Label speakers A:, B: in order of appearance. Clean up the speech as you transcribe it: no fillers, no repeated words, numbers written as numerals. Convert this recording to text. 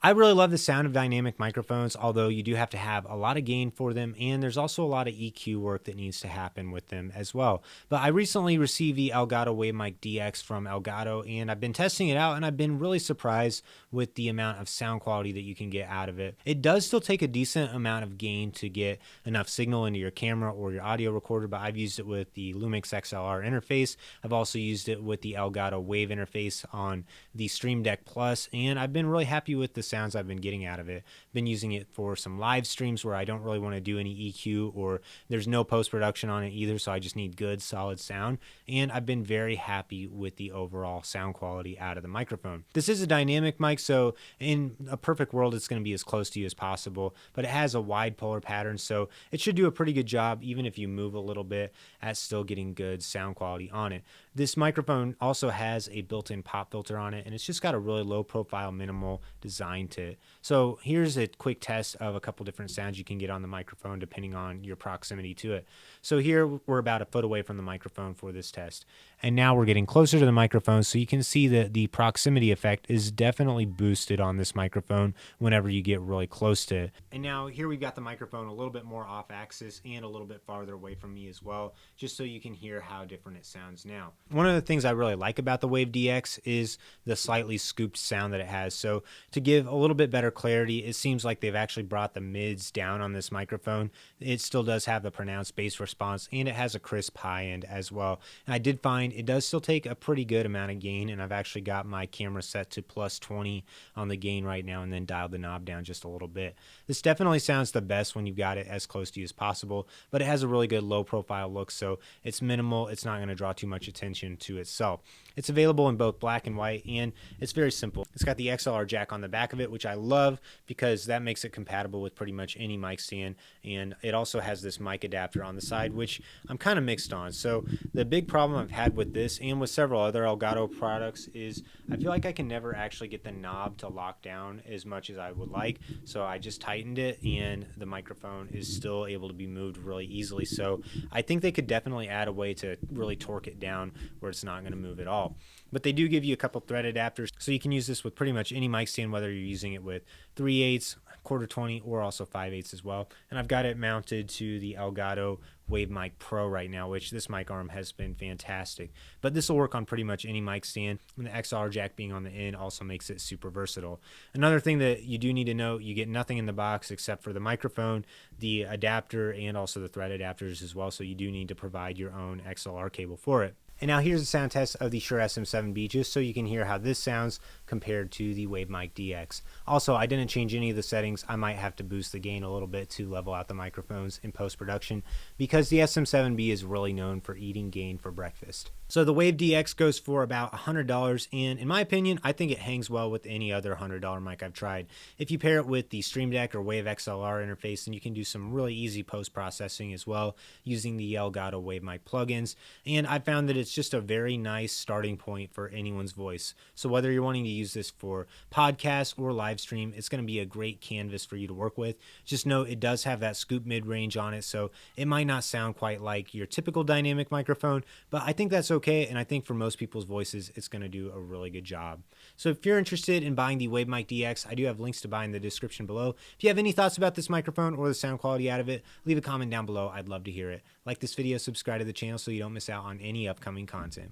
A: I really love the sound of dynamic microphones, although you do have to have a lot of gain for them, and there's also a lot of EQ work that needs to happen with them as well. But I recently received the Elgato Wave Mic DX from Elgato, and I've been testing it out, and I've been really surprised with the amount of sound quality that you can get out of it. It does still take a decent amount of gain to get enough signal into your camera or your audio recorder, but I've used it with the Lumix XLR interface. I've also used it with the Elgato Wave interface on the Stream Deck Plus, and I've been really happy with the sounds I've been getting out of it. Been using it for some live streams where I don't really want to do any EQ, or there's no post-production on it either, so I just need good solid sound, and I've been very happy with the overall sound quality out of the microphone. This is a dynamic mic, so in a perfect world it's going to be as close to you as possible, but it has a wide polar pattern, so it should do a pretty good job even if you move a little bit at still getting good sound quality on it. This microphone also has a built-in pop filter on it, and it's just got a really low profile, minimal design to it. So here's a quick test of a couple different sounds you can get on the microphone depending on your proximity to it. So here we're about a foot away from the microphone for this test. And now we're getting closer to the microphone, so you can see that the proximity effect is definitely boosted on this microphone whenever you get really close to it. And now here we've got the microphone a little bit more off axis and a little bit farther away from me as well, just so you can hear how different it sounds now. One of the things I really like about the Wave DX is the slightly scooped sound that it has. So to give a little bit better clarity, it seems like they've actually brought the mids down on this microphone. It still does have the pronounced bass response, and it has a crisp high end as well. And I did find it does still take a pretty good amount of gain, and I've actually got my camera set to plus 20 on the gain right now and then dialed the knob down just a little bit. This definitely sounds the best when you've got it as close to you as possible, but it has a really good low profile look, so it's minimal. It's not going to draw too much attention to itself. It's available in both black and white, and it's very simple. It's got the XLR jack on the back of it, which I love because that makes it compatible with pretty much any mic stand, and it also has this mic adapter on the side, which I'm kind of mixed on. So the big problem I've had with this and with several other Elgato products is I feel like I can never actually get the knob to lock down as much as I would like. So I just tightened it, and the microphone is still able to be moved really easily. So I think they could definitely add a way to really torque it down where it's not going to move at all. But they do give you a couple thread adapters, so you can use this with pretty much any mic stand, whether you're using it with 3/8, quarter 20, or also 5/8 as well. And I've got it mounted to the Elgato Wave Mic Pro right now, which this mic arm has been fantastic. But this will work on pretty much any mic stand, and the XLR jack being on the end also makes it super versatile. Another thing that you do need to know, you get nothing in the box except for the microphone, the adapter, and also the thread adapters as well, so you do need to provide your own XLR cable for it. And now here's a sound test of the Shure SM7B, just so you can hear how this sounds compared to the Wave Mic DX. Also, I didn't change any of the settings. I might have to boost the gain a little bit to level out the microphones in post-production, because the SM7B is really known for eating gain for breakfast. So the Wave DX goes for about $100, and in my opinion, I think it hangs well with any other $100 mic I've tried. If you pair it with the Stream Deck or Wave XLR interface, then you can do some really easy post-processing as well using the Elgato Wave Mic plugins, and I found that it's just a very nice starting point for anyone's voice. So whether you're wanting to use this for podcasts or live stream, it's going to be a great canvas for you to work with. Just note it does have that scoop mid-range on it, so it might not sound quite like your typical dynamic microphone, but I think that's okay, and I think for most people's voices, it's going to do a really good job. So if you're interested in buying the Wave Mic DX, I do have links to buy in the description below. If you have any thoughts about this microphone or the sound quality out of it, leave a comment down below. I'd love to hear it. Like this video, subscribe to the channel so you don't miss out on any upcoming content.